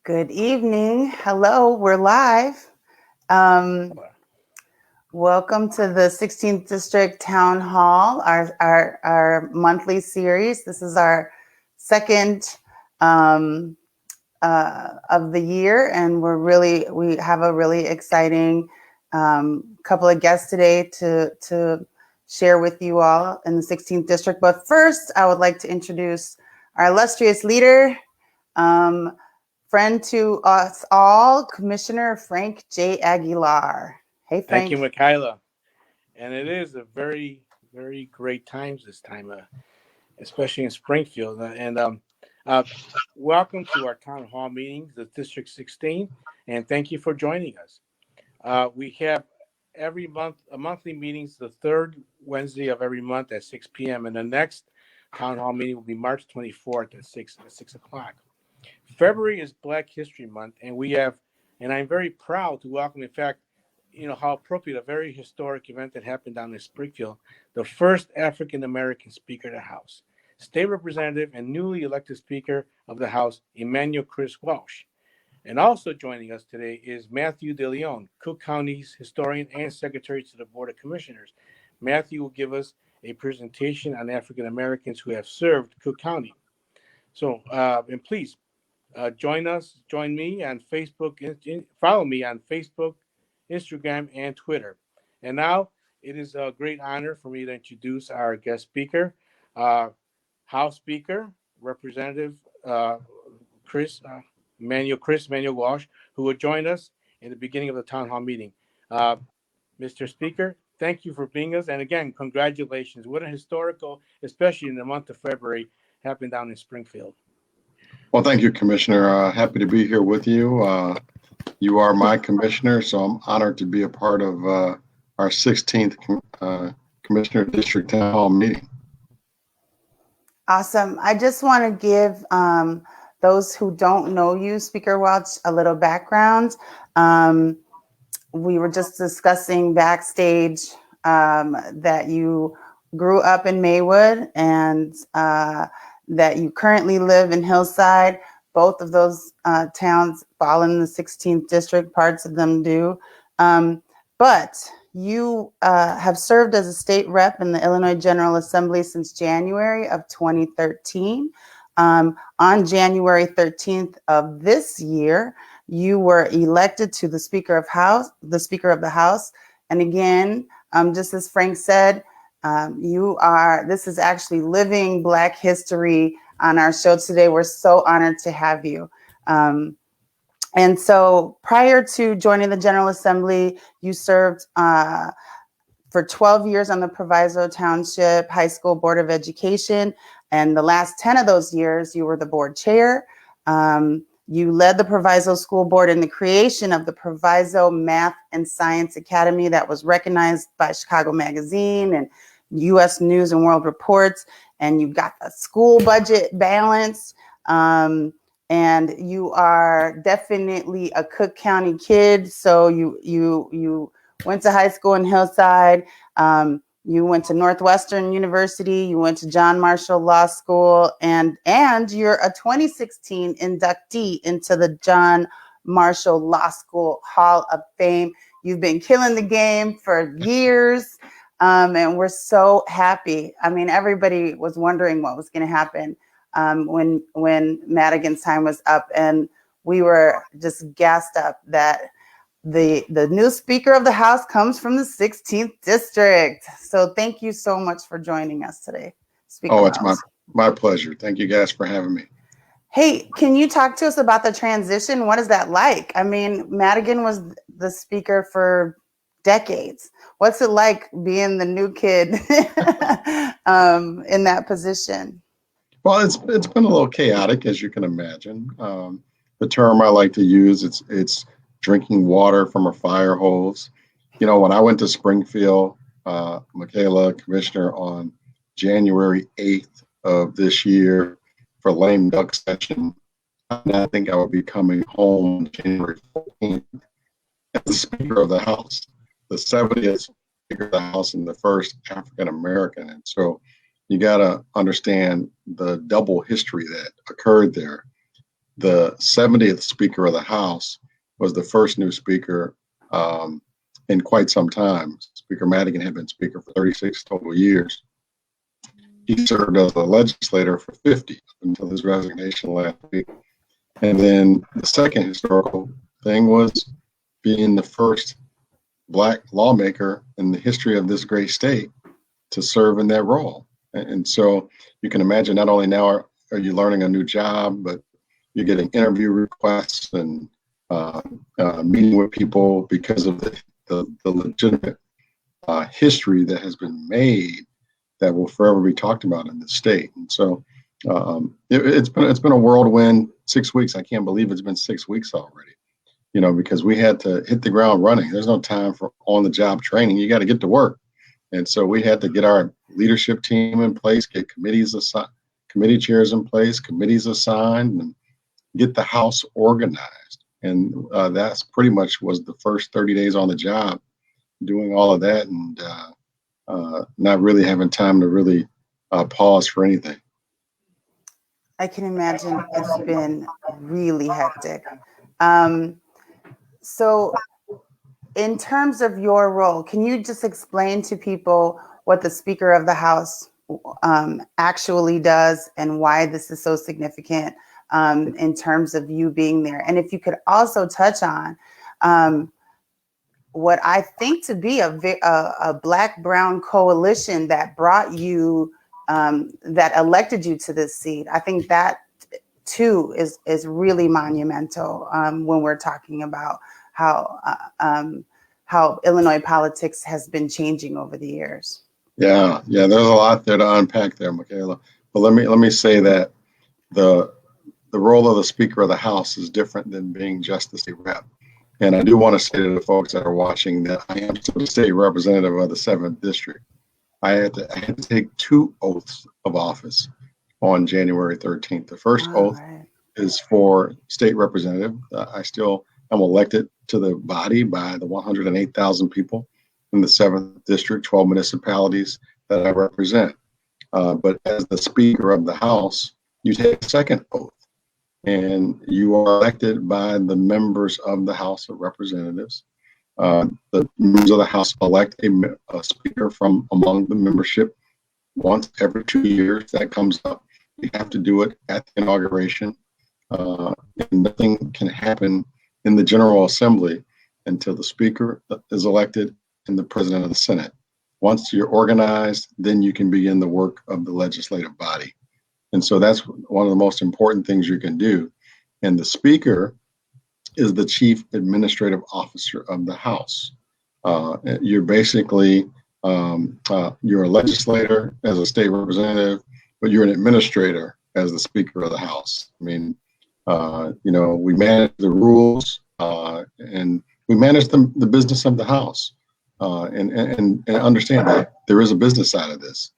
Good evening. Hello, we're live. Um, Welcome to the 16th District Town Hall, our monthly series. This is our second of the year, and we have a really exciting couple of guests today to share with you all in the 16th District. But first, I would like to introduce our illustrious leader, friend to us all, Commissioner Frank J. Aguilar. Hey, Thank you, Frank. Michaela. And it is a very, very great times this time, especially in Springfield. Uh, Welcome to our town hall meetings, the District 16, and thank you for joining us. We have every month a monthly meetings, the third Wednesday of every month at 6 p.m. And the next town hall meeting will be March 24th at 6 o'clock. February is Black History Month, and I'm very proud to welcome. In fact, how appropriate, a very historic event that happened down in Springfield, the first African American Speaker of the House, State Representative and newly elected Speaker of the House, Emanuel Welch. And also joining us today is Matthew DeLeon, Cook County's historian and Secretary to the Board of Commissioners. Matthew will give us a presentation on African Americans who have served Cook County. So, and please join me on Facebook, follow me on Facebook, Instagram, and Twitter. And now it is a great honor for me to introduce our guest speaker, uh, House Speaker, Representative Chris Manuel Walsh, who will join us in the beginning of the town hall meeting. Uh, Mr. Speaker, thank you for being us. And again, congratulations. What a historical, especially in the month of February, happened down in Springfield. Well, thank you, Commissioner. Happy to be here with you. You are my commissioner, so I'm honored to be a part of our 16th Commissioner District Town Hall meeting. Awesome. I just want to give those who don't know you, Speaker Welch, a little background. We were just discussing backstage that you grew up in Maywood and that you currently live in Hillside. Both of those towns fall in the 16th district, parts of them do. But you have served as a state rep in the Illinois General Assembly since January of 2013. On January 13th of this year, you were elected to the Speaker of the House. And again, just as Frank said, this is actually living Black history on our show today. We're so honored to have you. And so prior to joining the General Assembly, you served for 12 years on the Proviso Township High School Board of Education. And the last 10 of those years, you were the board chair. You led the Proviso School Board in the creation of the Proviso Math and Science Academy that was recognized by Chicago Magazine and U.S. News and World Reports. And you got the school budget balanced. And you are definitely a Cook County kid. So you went to high school in Hillside. You went to Northwestern University. You went to John Marshall Law School, and you're a 2016 inductee into the John Marshall Law School Hall of Fame. You've been killing the game for years, and we're so happy. I mean, everybody was wondering what was going to happen when Madigan's time was up, and we were just gassed up that the new Speaker of the House comes from the 16th District. So thank you so much for joining us today, Speaker It's Welch. my pleasure. Thank you guys for having me. Hey, can you talk to us about the transition? What is that like? I mean, Madigan was the speaker for decades. What's it like being the new kid in that position? Well, it's been a little chaotic, as you can imagine. The term I like to use, it's drinking water from a fire hose. When I went to Springfield, Michaela, Commissioner, on January 8th of this year for lame duck session, I think I would be coming home January 14th as the Speaker of the House, the 70th Speaker of the House and the first African American. And so you got to understand the double history that occurred there. the 70th Speaker of the House was the first new Speaker in quite some time. Speaker Madigan had been Speaker for 36 total years. He served as a legislator for 50 until his resignation last week. And then the second historical thing was being the first Black lawmaker in the history of this great state to serve in that role. And so you can imagine, not only now are you learning a new job, but you're getting interview requests and meeting with people because of the legitimate history that has been made that will forever be talked about in the state. And so it's been a whirlwind 6 weeks. I can't believe it's been 6 weeks already, because we had to hit the ground running. There's no time for on-the-job training. You got to get to work. And so we had to get our leadership team in place, get committee chairs in place, committees assigned, and get the House organized. And that's pretty much was the first 30 days on the job, doing all of that and not really having time to really pause for anything. I can imagine it's been really hectic. So in terms of your role, can you just explain to people what the Speaker of the House actually does and why this is so significant in terms of you being there? And if you could also touch on what I think to be a Black-Brown coalition that brought you, that elected you to this seat. I think that too is really monumental when we're talking about how Illinois politics has been changing over the years. Yeah, there's a lot there to unpack there, Michaela. But let me say that the role of the Speaker of the House is different than being just the state rep. And I do want to say to the folks that are watching that I am still the state representative of the 7th District. I had to take 2 oaths of office on January 13th. The first oath is for state representative. I still am elected to the body by the 108,000 people in the 7th District, 12 municipalities that I represent. But as the Speaker of the House, you take a second oath. And you are elected by the members of the House of Representatives. The members of the House elect a speaker from among the membership once every 2 years. That comes up. You have to do it at the inauguration. And nothing can happen in the General Assembly until the Speaker is elected and the President of the Senate. Once you're organized, then you can begin the work of the legislative body. And so that's one of the most important things you can do. And the Speaker is the Chief Administrative Officer of the House. You're basically, you're a legislator as a state representative, but you're an administrator as the Speaker of the House. I mean, we manage the rules and we manage the business of the House and understand that there is a business side of this.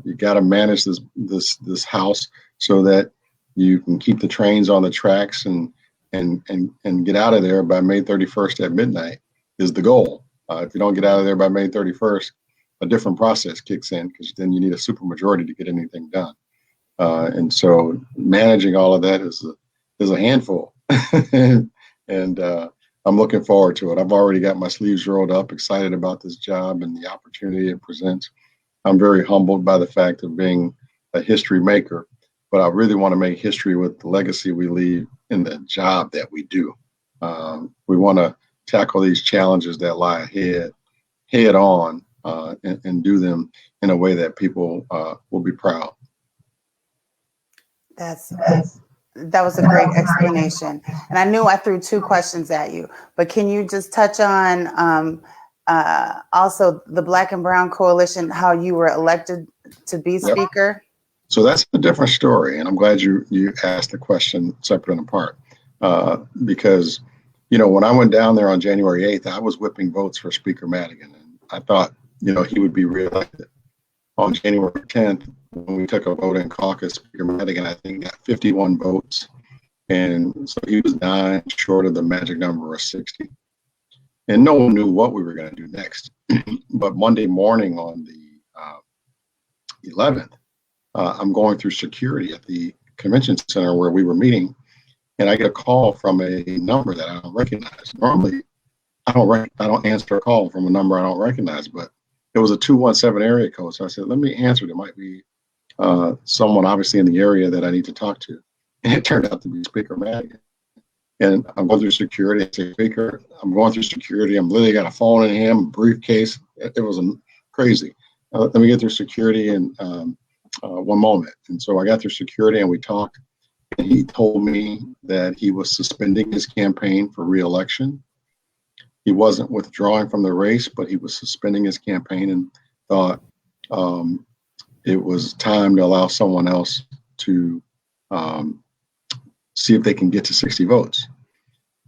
You got to manage this house so that you can keep the trains on the tracks and get out of there by May 31st at midnight is the goal. If you don't get out of there by May 31st, a different process kicks in because then you need a supermajority to get anything done. And so managing all of that is a handful. and I'm looking forward to it. I've already got my sleeves rolled up, excited about this job and the opportunity it presents. I'm very humbled by the fact of being a history maker, but I really want to make history with the legacy we leave in the job that we do. We want to tackle these challenges that lie ahead head on and do them in a way that people will be proud. That was a great explanation. And I knew I threw 2 questions at you, but can you just touch on also the Black and Brown Coalition, how you were elected to be Speaker? So that's a different story. And I'm glad you asked the question separate and apart because, when I went down there on January 8th, I was whipping votes for Speaker Madigan. And I thought, he would be reelected. On January 10th, when we took a vote in caucus, Speaker Madigan, I think, got 51 votes. And so he was 9 short of the magic number of 60. And no one knew what we were going to do next. But Monday morning on the 11th, I'm going through security at the convention center where we were meeting. and I get a call from a number that I don't recognize. Normally, I don't answer a call from a number I don't recognize, but it was a 217 area code. So I said, let me answer it. It might be someone obviously in the area that I need to talk to. And it turned out to be Speaker Madigan. And I'm going through security. I say, Speaker, I'm going through security. I'm literally got a phone in him, a briefcase. It was crazy. Let me get through security in one moment. And so I got through security and we talked. And he told me that he was suspending his campaign for re-election. He wasn't withdrawing from the race, but he was suspending his campaign and thought it was time to allow someone else to see if they can get to 60 votes.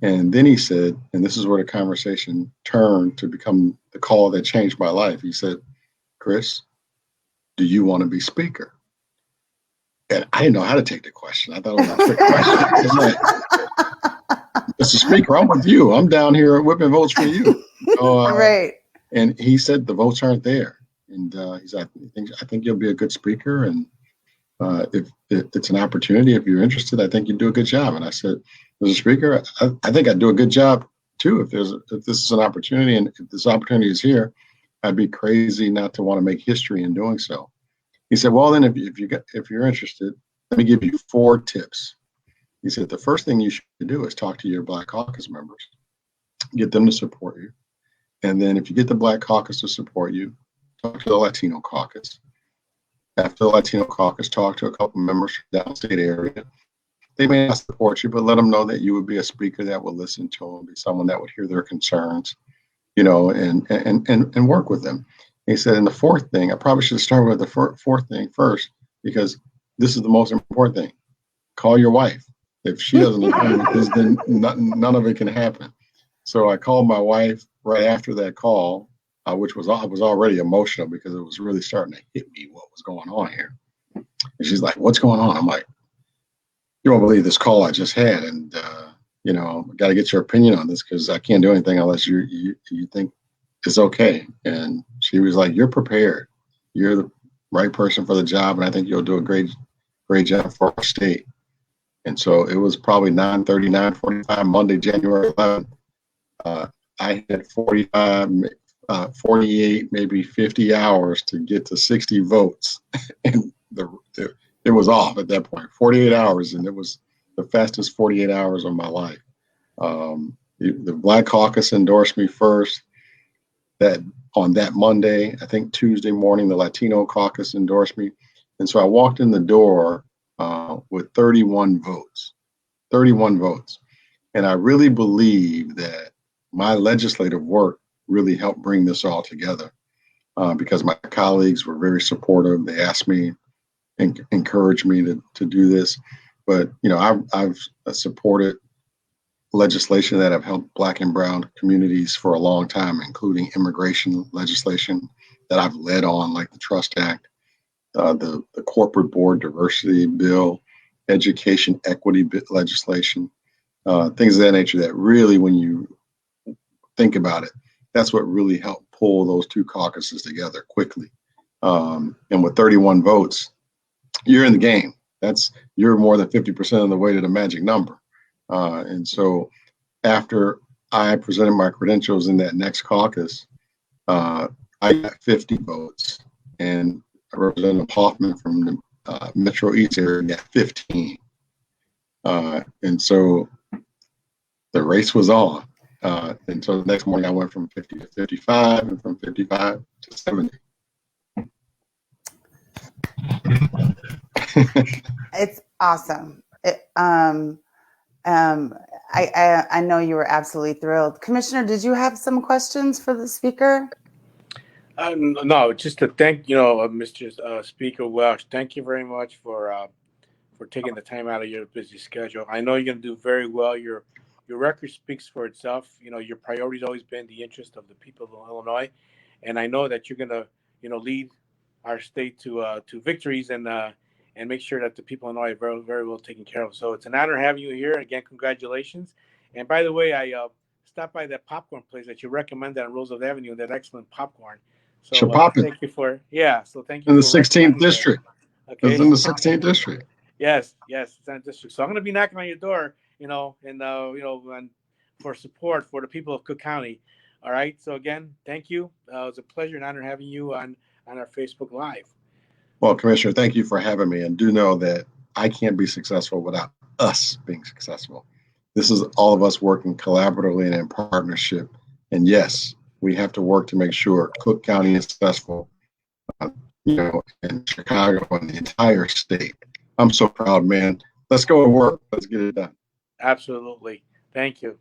And then he said, and this is where the conversation turned to become the call that changed my life. He said, Chris, do you want to be Speaker? And I didn't know how to take the question. I thought it was a trick question. Like, Mr. Speaker, I'm with you. I'm down here whipping votes for you. Right. And he said the votes aren't there. And he said, I think you'll be a good speaker. And if it's an opportunity, if you're interested, I think you do a good job. And I said, Mr. Speaker, I think I'd do a good job too. If this is an opportunity, and if this opportunity is here, I'd be crazy not to want to make history in doing so. He said, well, then if you're interested, let me give you 4 tips. He said, the first thing you should do is talk to your Black Caucus members, get them to support you. And then if you get the Black Caucus to support you, talk to the Latino Caucus. After the Latino Caucus, talk to a couple members from the downstate area. They may not support you, but let them know that you would be a speaker that would listen to them, be someone that would hear their concerns, and work with them. He said, and the 4th thing, I probably should start with the 4th thing first, because this is the most important thing. Call your wife. If she doesn't agree with this, then none of it can happen. So I called my wife right after that call, I was already emotional because it was really starting to hit me what was going on here. And she's like, what's going on? I'm like, you won't believe this call I just had. And, got to get your opinion on this because I can't do anything unless you think it's okay. And she was like, you're prepared. You're the right person for the job. And I think you'll do a great job for our state. And so it was probably 9:30, 9:45, Monday, January 11th. I had 48, maybe 50 hours to get to 60 votes. And it was off at that point, 48 hours. And it was the fastest 48 hours of my life. The Black Caucus endorsed me first. That on that Monday, I think Tuesday morning, the Latino Caucus endorsed me. And so I walked in the door with 31 votes. And I really believe that my legislative work really helped bring this all together because my colleagues were very supportive. They asked me and encouraged me to do this. But, I've supported legislation that have helped Black and Brown communities for a long time, including immigration legislation that I've led on, like the Trust Act, the corporate board diversity bill, education equity legislation, things of that nature that really, when you think about it, that's what really helped pull those 2 caucuses together quickly. And with 31 votes, you're in the game. You're more than 50% of the way to the magic number. And so after I presented my credentials in that next caucus, I got 50 votes, and Representative Hoffman from the Metro East area got 15. And so the race was on. And so the next morning I went from 50 to 55 and from 55 to 70. It's awesome. I know you were absolutely thrilled. Commissioner, did you have some questions for the speaker? No, just to thank, Mr. Speaker Welch. Thank you very much for taking the time out of your busy schedule. I know you're going to do very well. Your record speaks for itself. Your priority's always been the interest of the people of Illinois, and I know that you're going to, lead our state to victories and make sure that the people of Illinois are very, very well taken care of. So it's an honor having you here. Again, congratulations. And by the way, I stopped by that popcorn place that you recommended on Roosevelt Avenue, that excellent popcorn. So thank you for thank you in the for 16th district. Okay. It's in the 16th district. Yes, it's in the district. So I'm going to be knocking on your door and for support for the people of Cook County. All right. So again, thank you. It was a pleasure and honor having you on our Facebook Live. Well, Commissioner, thank you for having me. And do know that I can't be successful without us being successful. This is all of us working collaboratively and in partnership. And yes, we have to work to make sure Cook County is successful, uh, in Chicago and the entire state. I'm so proud, man. Let's go to work. Let's get it done. Absolutely. Thank you.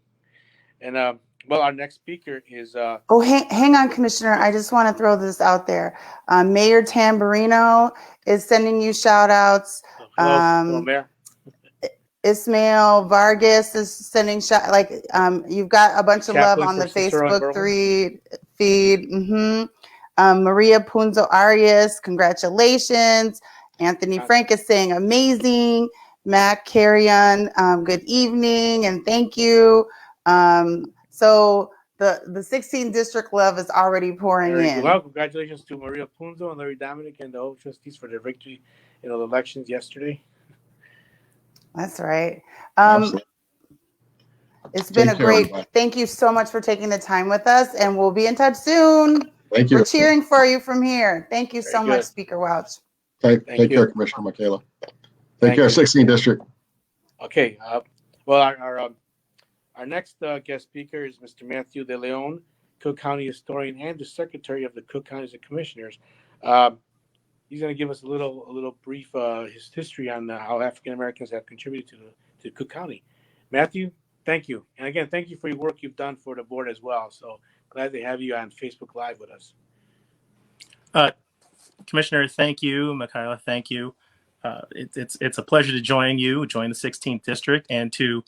And well, our next speaker is Oh, hang on, Commissioner. I just want to throw this out there. Mayor Tamburino is sending you shout outs. hello, Mayor. Ismail Vargas is sending you've got a bunch of love Chaplain on for the Cicero and Facebook Berwyn. feed. Maria Punzo Arias, congratulations. Anthony Frank is saying amazing. Matt Carrion, good evening and thank you. So the 16th district love is already pouring Very in. good. Well, congratulations to Maria Punzo and Larry Dominic and the whole trustees for their victory in the elections yesterday. That's right. It's been everybody. Thank you so much for taking the time with us, and we'll be in touch soon. Thank you. We're cheering for you from here. Thank you so much, good. Speaker Welch. Take Thank you. care, Commissioner Michaela. Take Thank care, you. 16th District. Okay. Well, our next guest speaker is Mr. Matthew DeLeon, Cook County historian and the secretary of the Cook Counties of Commissioners. He's going to give us a little brief his history on how African Americans have contributed to Cook County. Matthew, thank you, and again, thank you for your work you've done for the board as well. So glad to have you on Facebook Live with us. Commissioner, thank you. Michaela, thank you. It's a pleasure to join the 16th District, and to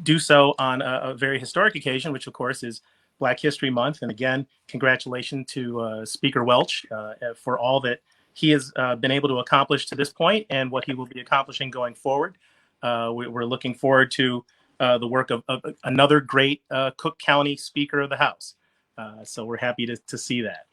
do so on a very historic occasion, which of course is Black History Month. And again, congratulations to Speaker Welch for all that he has been able to accomplish to this point and what he will be accomplishing going forward. We're looking forward to the work of another great Cook County Speaker of the House. So we're happy to see that.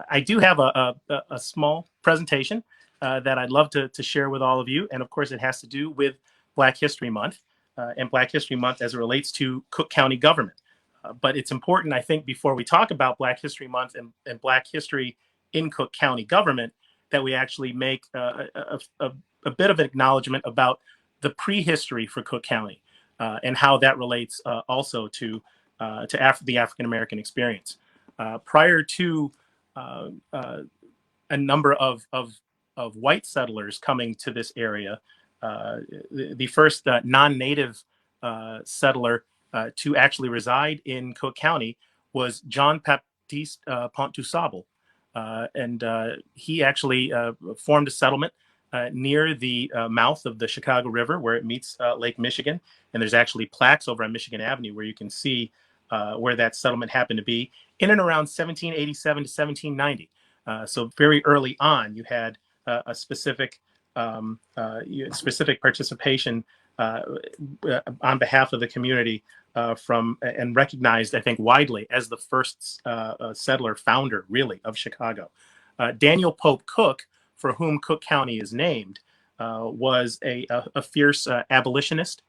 I do have a small presentation that I'd love to share with all of you. And of course, it has to do with Black History Month and Black History Month as it relates to Cook County government. But it's important, I think, before we talk about Black History Month and Black history in Cook County government, that we actually make a bit of an acknowledgement about the prehistory for Cook County and how that relates also to the African American experience. Prior to a number of white settlers coming to this area, the first non-native settler to actually reside in Cook County was John Baptiste Pont du Sable. And he actually formed a settlement near the mouth of the Chicago River where it meets Lake Michigan. And there's actually plaques over on Michigan Avenue where you can see where that settlement happened to be in and around 1787 to 1790. So very early on, you had a specific participation on behalf of the community and recognized, I think, widely as the first settler founder, really, of Chicago. Daniel Pope Cook, for whom Cook County is named, was a fierce abolitionist,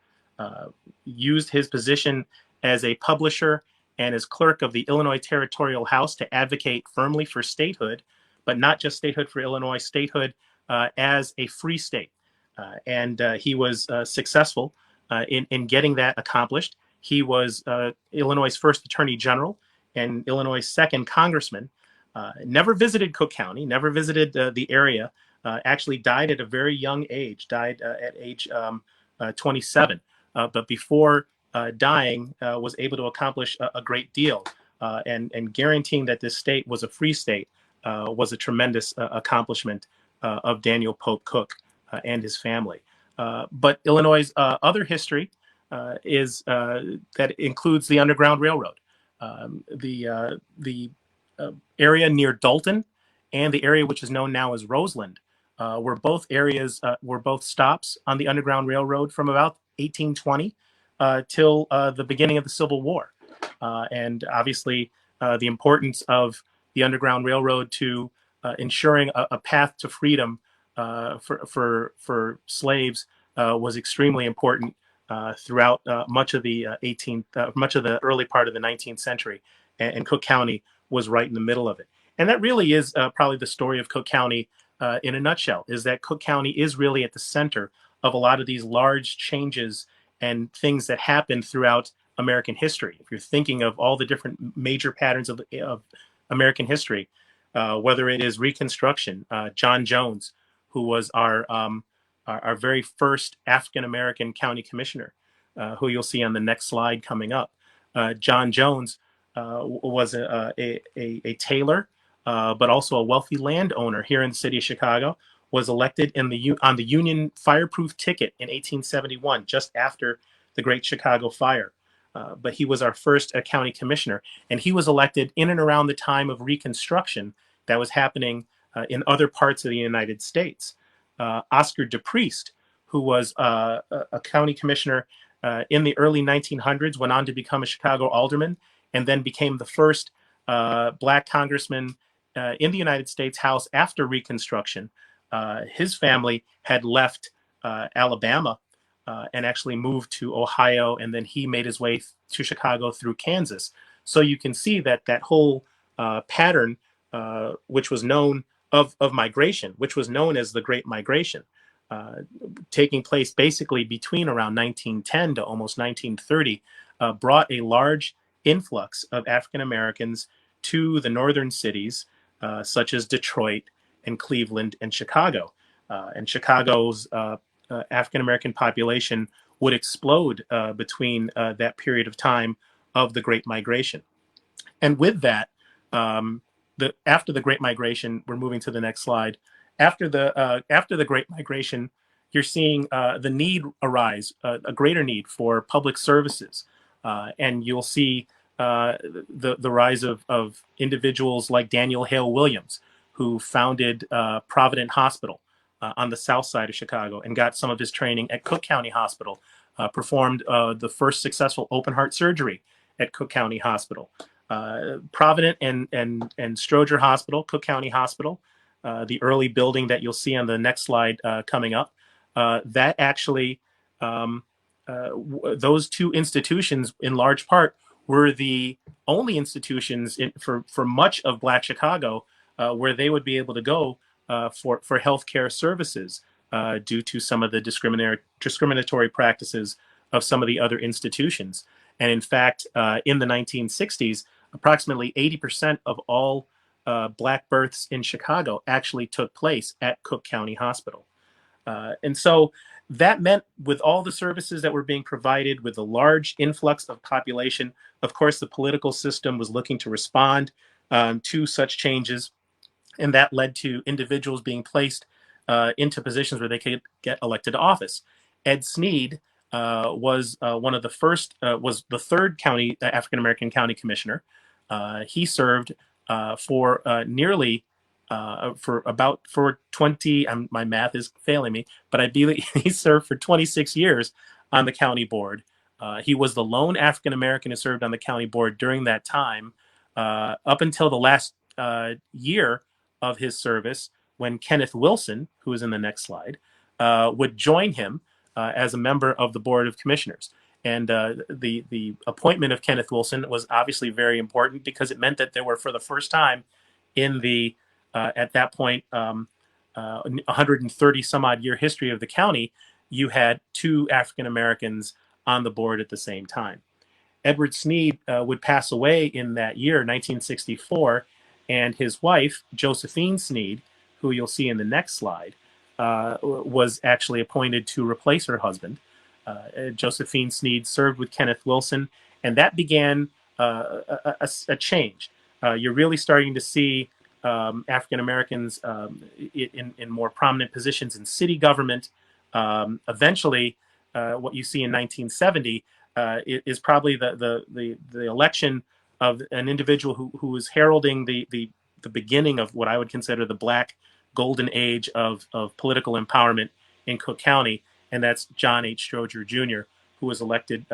used his position as a publisher and as clerk of the Illinois Territorial House to advocate firmly for statehood, but not just statehood for Illinois, statehood as a free state. And he was successful in getting that accomplished. He was Illinois' first attorney general and Illinois' second congressman. Never visited Cook County, never visited the area, actually died at a very young age, died at age 27. But before dying, was able to accomplish a great deal. And guaranteeing that this state was a free state was a tremendous accomplishment of Daniel Pope Cook and his family. But Illinois' other history is that includes the Underground Railroad. The area near Dalton and the area which is known now as Roseland were both stops on the Underground Railroad from about 1820 till the beginning of the Civil War. And obviously the importance of the Underground Railroad to ensuring a path to freedom for slaves was extremely important throughout much of the much of the early part of the 19th century, and Cook County was right in the middle of it. And that really is probably the story of Cook County in a nutshell, is that Cook County is really at the center of a lot of these large changes and things that happened throughout American history. If you're thinking of all the different major patterns of American history, whether it is Reconstruction, John Jones, who was our very first African American county commissioner, who you'll see on the next slide coming up. John Jones was a tailor, but also a wealthy landowner here in the city of Chicago. Was elected on the Union fireproof ticket in 1871, just after the Great Chicago Fire. But he was our first county commissioner, and he was elected in and around the time of Reconstruction that was happening in other parts of the United States. Oscar DePriest, who was a county commissioner in the early 1900s, went on to become a Chicago alderman, and then became the first Black congressman in the United States House after Reconstruction. His family had left Alabama and actually moved to Ohio, and then he made his way to Chicago through Kansas. So you can see that that whole pattern, which was known of migration, which was known as the Great Migration, taking place basically between around 1910 to almost 1930, brought a large influx of African Americans to the northern cities, such as Detroit and Cleveland and Chicago. And Chicago's African American population would explode between that period of time of the Great Migration. And with that, after the Great Migration, we're moving to the next slide. After the Great Migration, you're seeing the need arise, a greater need for public services, and you'll see the rise of individuals like Daniel Hale Williams, who founded Provident Hospital on the south side of Chicago and got some of his training at Cook County Hospital, performed the first successful open heart surgery at Cook County Hospital. Provident and Stroger Hospital, Cook County Hospital, the early building that you'll see on the next slide coming up, that actually, those two institutions in large part were the only institutions for much of Black Chicago where they would be able to go for healthcare services due to some of the discriminatory practices of some of the other institutions. And in fact, in the 1960s, approximately 80% of all Black births in Chicago actually took place at Cook County Hospital. And so that meant, with all the services that were being provided, with a large influx of population, of course, the political system was looking to respond to such changes. And that led to individuals being placed into positions where they could get elected to office. Ed Sneed was one of the first, was the third county African American county commissioner. He served for nearly for 20. My math is failing me, but I believe he served for 26 years on the county board. He was the lone African American who served on the county board during that time, up until the last year of his service, when Kenneth Wilson, who is in the next slide, would join him as a member of the Board of Commissioners. And the appointment of Kenneth Wilson was obviously very important, because it meant that there were, for the first time in the, at that point, 130 some odd year history of the county, you had two African Americans on the board at the same time. Edward Sneed would pass away in that year, 1964, and his wife, Josephine Sneed, who you'll see in the next slide, was actually appointed to replace her husband. Josephine Sneed served with Kenneth Wilson, and that began a change. You're really starting to see African Americans in more prominent positions in city government. Eventually, what you see in 1970 is probably the election of an individual who was heralding the beginning of what I would consider the Black golden age of political empowerment in Cook County, and that's John H. Stroger Jr., who was elected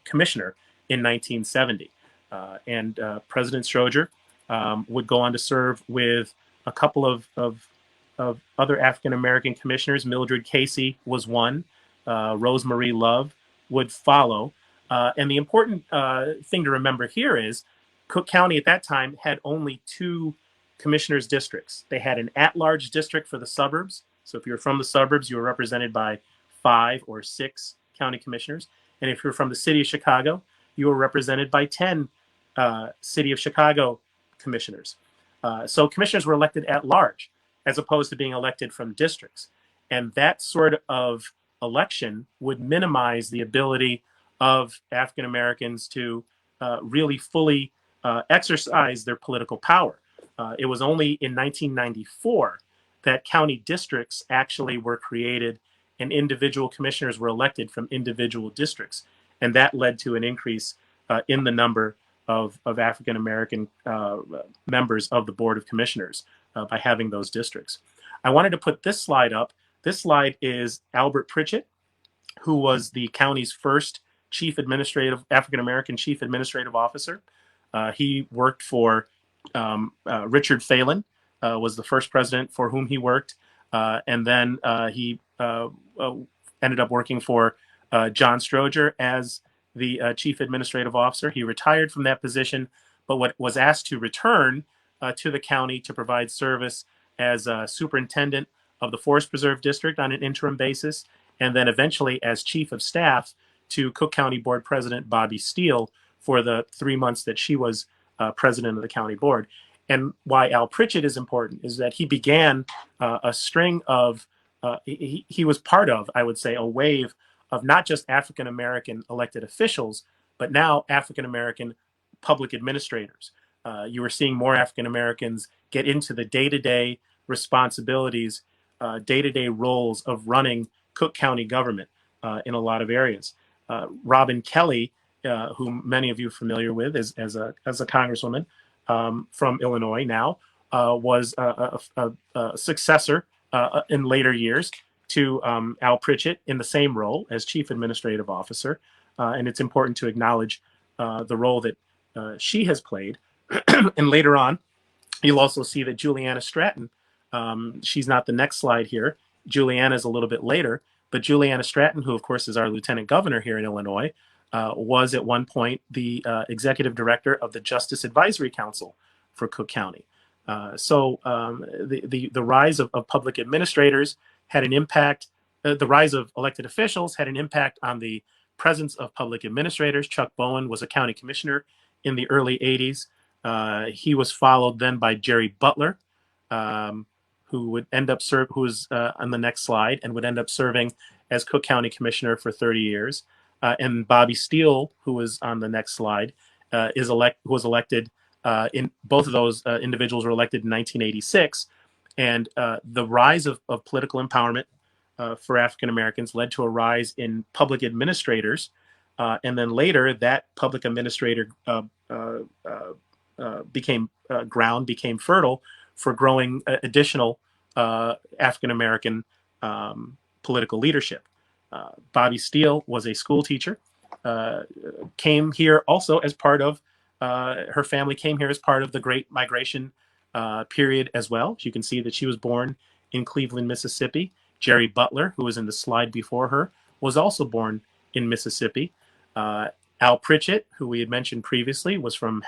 commissioner in 1970. And President Stroger would go on to serve with a couple of other African American commissioners. Mildred Casey was one, Rosemarie Love would follow. And the important thing to remember here is Cook County at that time had only 2 commissioners' districts. They had an at-large district for the suburbs. So if you were from the suburbs, you were represented by 5 or 6 county commissioners. And if you're from the city of Chicago, you were represented by 10 city of Chicago commissioners. So commissioners were elected at large as opposed to being elected from districts. And that sort of election would minimize the ability of African Americans to really fully exercise their political power. It was only in 1994 that county districts actually were created and individual commissioners were elected from individual districts. And that led to an increase in the number of African American members of the Board of Commissioners by having those districts. I wanted to put this slide up. This slide is Albert Pritchett, who was the county's first African American chief administrative officer. He worked for Richard Phelan, was the first president for whom he worked. And then he ended up working for John Stroger as the chief administrative officer. He retired from that position, but was asked to return to the county to provide service as superintendent of the Forest Preserve District on an interim basis, and then eventually as chief of staff to Cook County Board President Bobby Steele for the 3 months that she was president of the county board. And why Al Pritchett is important is that he began a string of, he was part of, I would say, a wave of not just African American elected officials, but now African American public administrators. You were seeing more African Americans get into the day-to-day responsibilities, day-to-day roles of running Cook County government in a lot of areas. Robin Kelly, who many of you are familiar with as a congresswoman from Illinois now, was a successor in later years to Al Pritchett in the same role as chief administrative officer. And it's important to acknowledge the role that she has played. And later on, you'll also see that Juliana Stratton, she's not the next slide here. Juliana's a little bit later, but Juliana Stratton, who of course is our lieutenant governor here in Illinois, was at one point the executive director of the Justice Advisory Council for Cook County. So the rise of public administrators had an impact. The rise of elected officials had an impact on the presence of public administrators. Chuck Bowen was a county commissioner in the early 80s. He was followed then by Jerry Butler, who would end up who was on the next slide and would end up serving as Cook County Commissioner for 30 years. And Bobby Steele, who was on the next slide, who was elected. In both of those individuals were elected in 1986, and the rise of political empowerment for African Americans led to a rise in public administrators, and then later that public administrator became fertile for growing additional African American political leadership. Bobby Steele was a school teacher, came here also as part of, her family came here as part of the Great Migration period as well. You can see that she was born in Cleveland, Mississippi. Jerry Butler, who was in the slide before her, was also born in Mississippi. Al Pritchett, who we had mentioned previously, was from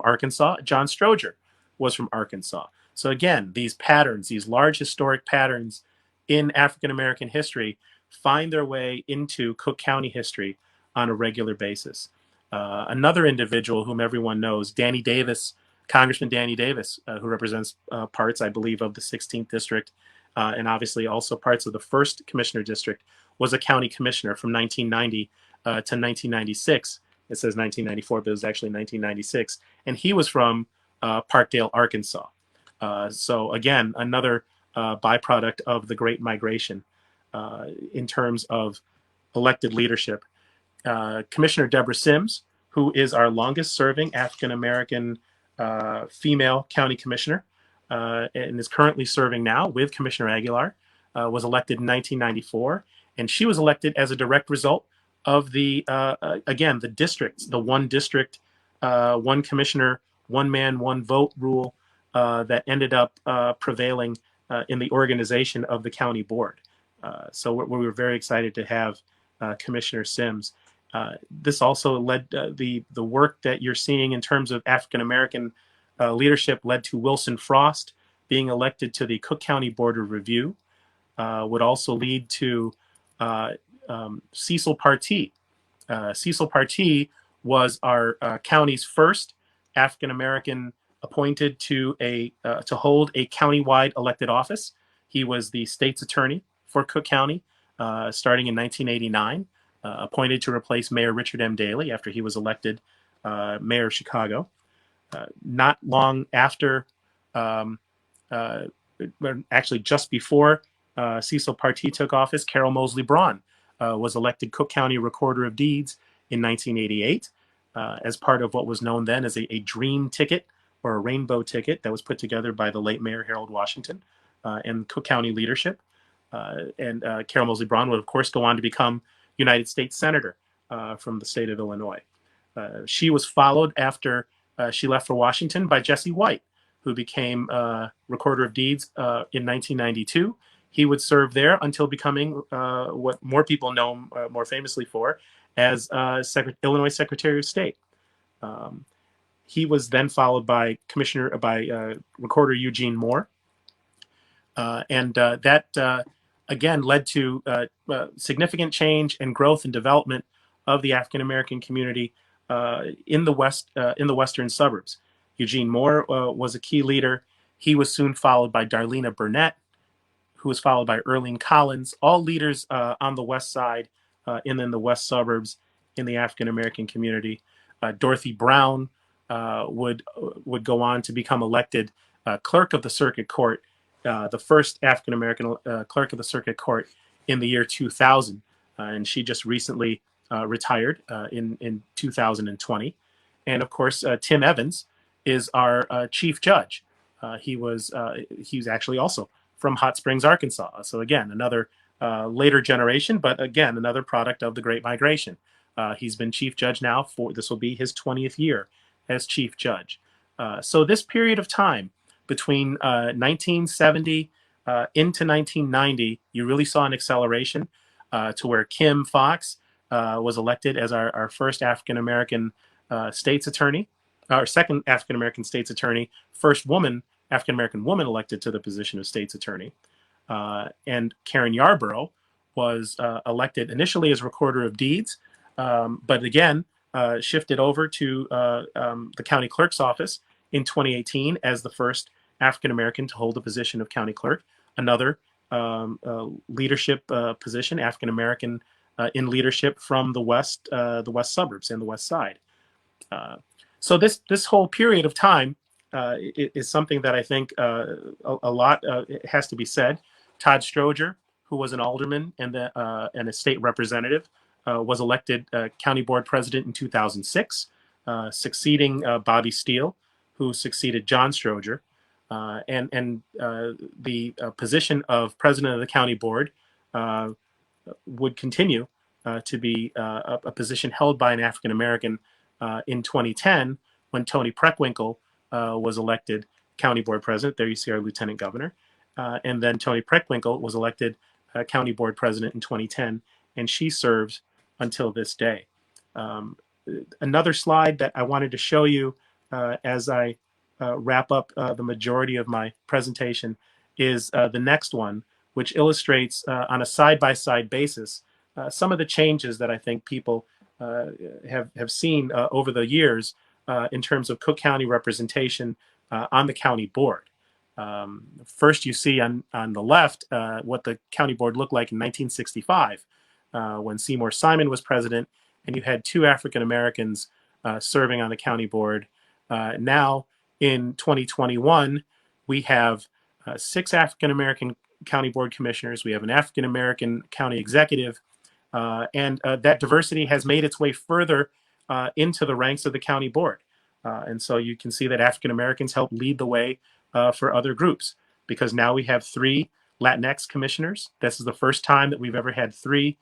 Arkansas. John Stroger was from Arkansas. So again, these patterns, these large historic patterns in African American history find their way into Cook County history on a regular basis. Another individual whom everyone knows, Danny Davis, Congressman Danny Davis, who represents parts, I believe, of the 16th District, and obviously also parts of the 1st Commissioner District, was a county commissioner from 1990 to 1996. It says 1994, but it was actually 1996. And he was from Parkdale, Arkansas. So again, another byproduct of the Great Migration in terms of elected leadership. Commissioner Deborah Sims, who is our longest serving African American female county commissioner and is currently serving now with Commissioner Aguilar, was elected in 1994. And she was elected as a direct result of the, again, the districts, the one district, one commissioner, one man, one vote rule that ended up prevailing in the organization of the county board. So we were very excited to have Commissioner Sims. This also led the work that you're seeing in terms of African American leadership led to Wilson Frost being elected to the Cook County Board of Review. Would also lead to Cecil Partee. Cecil Partee was our county's first African American appointed to hold a countywide elected office. He was the state's attorney for Cook County, starting in 1989, appointed to replace Mayor Richard M. Daley after he was elected mayor of Chicago. Not long after, actually just before Cecil Partee took office, Carol Mosley Braun was elected Cook County Recorder of Deeds in 1988 as part of what was known then as a dream ticket or a rainbow ticket that was put together by the late Mayor Harold Washington and Cook County leadership. And Carol Mosley Braun would, of course, go on to become United States Senator from the state of Illinois. She was followed after she left for Washington by Jesse White, who became Recorder of Deeds in 1992. He would serve there until becoming what more people know him more famously for as Illinois Secretary of State. He was then followed by Recorder Eugene Moore, and that again led to significant change and growth and development of the African American community in the western suburbs. Eugene Moore was a key leader. He was soon followed by Darlena Burnett, who was followed by Earlene Collins, all leaders on the west side and in the west suburbs in the African American community. Dorothy Brown would go on to become elected clerk of the circuit court, the first African American clerk of the circuit court in the year 2000, and she just recently retired in 2020. And of course, Tim Evans is our chief judge. He's actually also from Hot Springs, Arkansas. So again, another later generation, but again, another product of the Great Migration. He's been chief judge now this will be his 20th year as chief judge. So this period of time between 1970 into 1990, you really saw an acceleration to where Kim Fox was elected as our first African-American state's attorney, our second African-American state's attorney, first African-American woman elected to the position of state's attorney. And Karen Yarborough was elected initially as Recorder of Deeds, but again, shifted over to the county clerk's office in 2018 as the first African-American to hold the position of county clerk, another leadership position, African-American in leadership from the west suburbs and the west side. So this whole period of time is something that I think a lot has to be said. Todd Stroger, who was an alderman and a state representative, was elected county board president in 2006, succeeding Bobby Steele, who succeeded John Stroger. And the position of president of the county board would continue to be a position held by an African American in 2010 when Toni Preckwinkle was elected county board president. There you see our lieutenant governor. And then Toni Preckwinkle was elected county board president in 2010, and she serves until this day. Another slide that I wanted to show you as I wrap up the majority of my presentation is the next one, which illustrates on a side-by-side basis some of the changes that I think people have seen over the years in terms of Cook County representation on the county board. First, you see on the left what the county board looked like in 1965 when Seymour Simon was president, and you had 2 African Americans serving on the county board. Now, in 2021, we have 6 African American county board commissioners. We have an African American county executive, and that diversity has made its way further into the ranks of the county board. And so you can see that African Americans help lead the way for other groups, because now we have 3 Latinx commissioners. This is the first time that we've ever had 3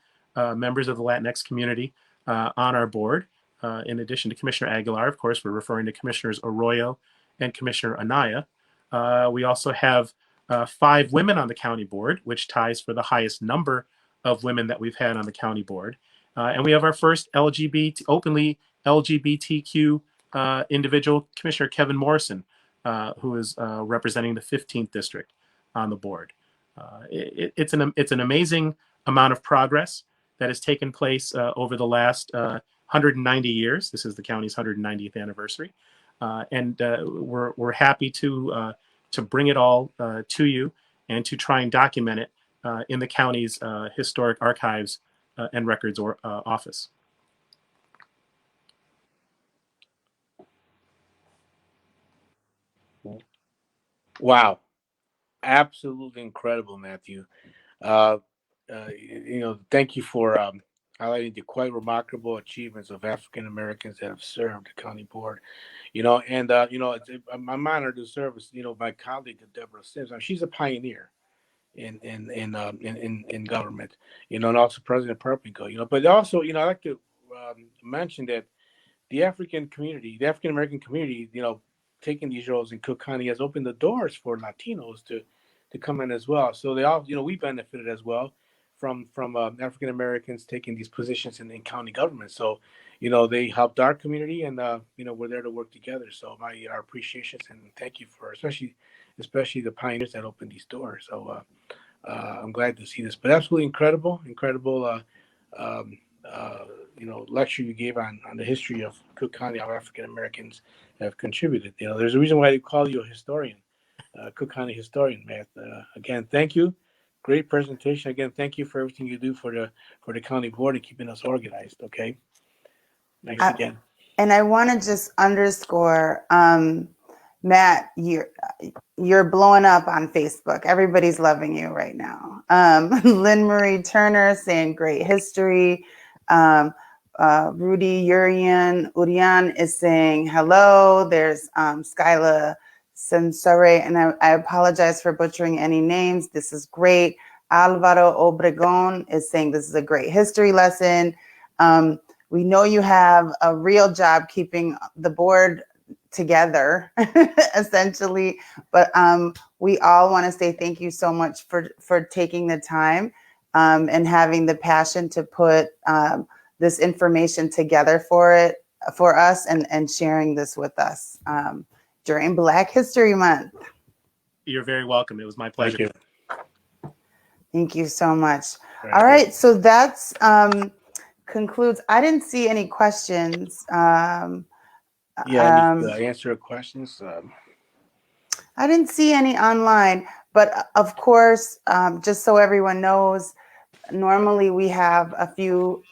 members of the Latinx community on our board. In addition to Commissioner Aguilar, of course, we're referring to Commissioners Arroyo and Commissioner Anaya. We also have 5 women on the county board, which ties for the highest number of women that we've had on the county board. And we have our first openly LGBTQ individual, Commissioner Kevin Morrison, who is representing the 15th district on the board. It's an amazing amount of progress that has taken place over the last 190 years. This is the county's 190th anniversary, and we're happy to bring it all to you and to try and document it in the county's historic archives and records office. Wow, absolutely incredible, Matthew. Thank you for highlighting the quite remarkable achievements of African Americans that have served the county board. I'm honored to serve as my colleague Deborah Sims. She's a pioneer in government, and also President Perpico. But also, I'd like to mention that the African American community, taking these roles in Cook County has opened the doors for Latinos to come in as well. So they all, we benefited as well from African Americans taking these positions in county government. So, they helped our community, and we're there to work together. So our appreciations and thank you for especially the pioneers that opened these doors. So I'm glad to see this, but absolutely incredible lecture you gave on the history of Cook County, how African Americans have contributed. There's a reason why they call you a historian, Cook County historian, Matt. Again, thank you. Great presentation. Again, thank you for everything you do for the county board and keeping us organized. Okay. Thanks again. And I want to just underscore, Matt, you're blowing up on Facebook. Everybody's loving you right now. Lynn Marie Turner saying great history. Rudy Urian is saying hello. There's Skyla Sensore, and I apologize for butchering any names. This is great. Alvaro Obregon is saying this is a great history lesson. We know you have a real job keeping the board together, essentially, but we all want to say thank you so much for taking the time and having the passion to put this information together for us and sharing this with us during Black History Month. You're very welcome. It was my pleasure. Thank you so much. All right, so that's concludes. I didn't see any questions. Any answer questions? I didn't see any online, but of course, just so everyone knows, normally we have a few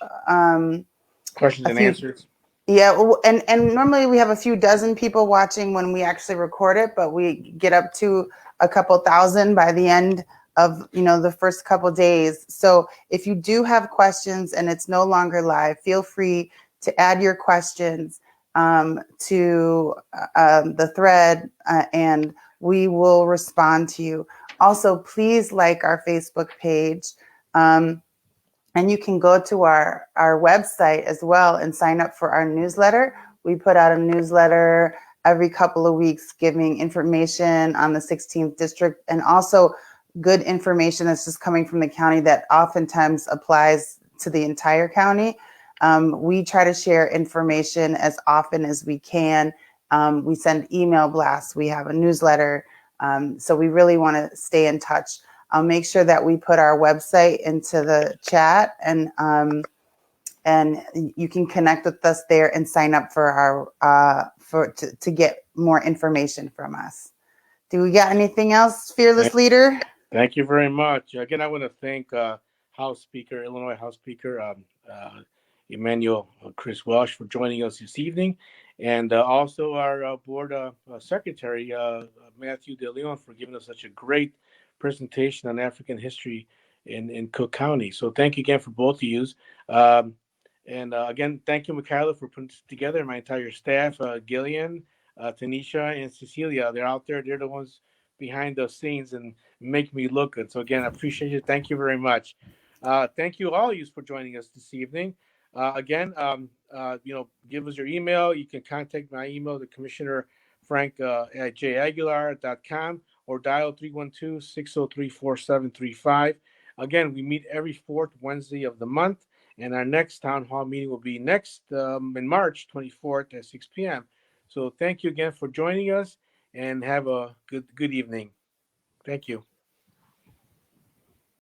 questions and answers. Yeah, and normally we have a few dozen people watching when we actually record it, but we get up to a couple thousand by the end of the first couple days. So if you do have questions and it's no longer live, feel free to add your questions to the thread and we will respond to you. Also, please like our Facebook page. And you can go to our website as well and sign up for our newsletter. We put out a newsletter every couple of weeks giving information on the 16th district and also good information that's just coming from the county that oftentimes applies to the entire county. We try to share information as often as we can. We send email blasts. We have a newsletter. So we really want to stay in touch. I'll make sure that we put our website into the chat and you can connect with us there and sign up for our to get more information from us. Do we got anything else, fearless leader? Thank you very much. Again, I want to thank Illinois House Speaker Emanuel Chris Welch for joining us this evening, and also our board secretary Matthew DeLeon for giving us such a great presentation on African history in Cook County. So thank you again for both of you. And again, thank you, Michaela, for putting this together, my entire staff, Gillian, Tanisha, and Cecilia. They're out there. They're the ones behind the scenes and make me look good. So again, I appreciate you. Thank you very much. Thank you all for joining us this evening. Again, give us your email. You can contact my email, the Commissioner Frank at jaguilar.com, or dial 312-603-4735. Again, we meet every fourth Wednesday of the month, and our next town hall meeting will be next in March 24th at 6 p.m. So thank you again for joining us, and have a good evening. Thank you.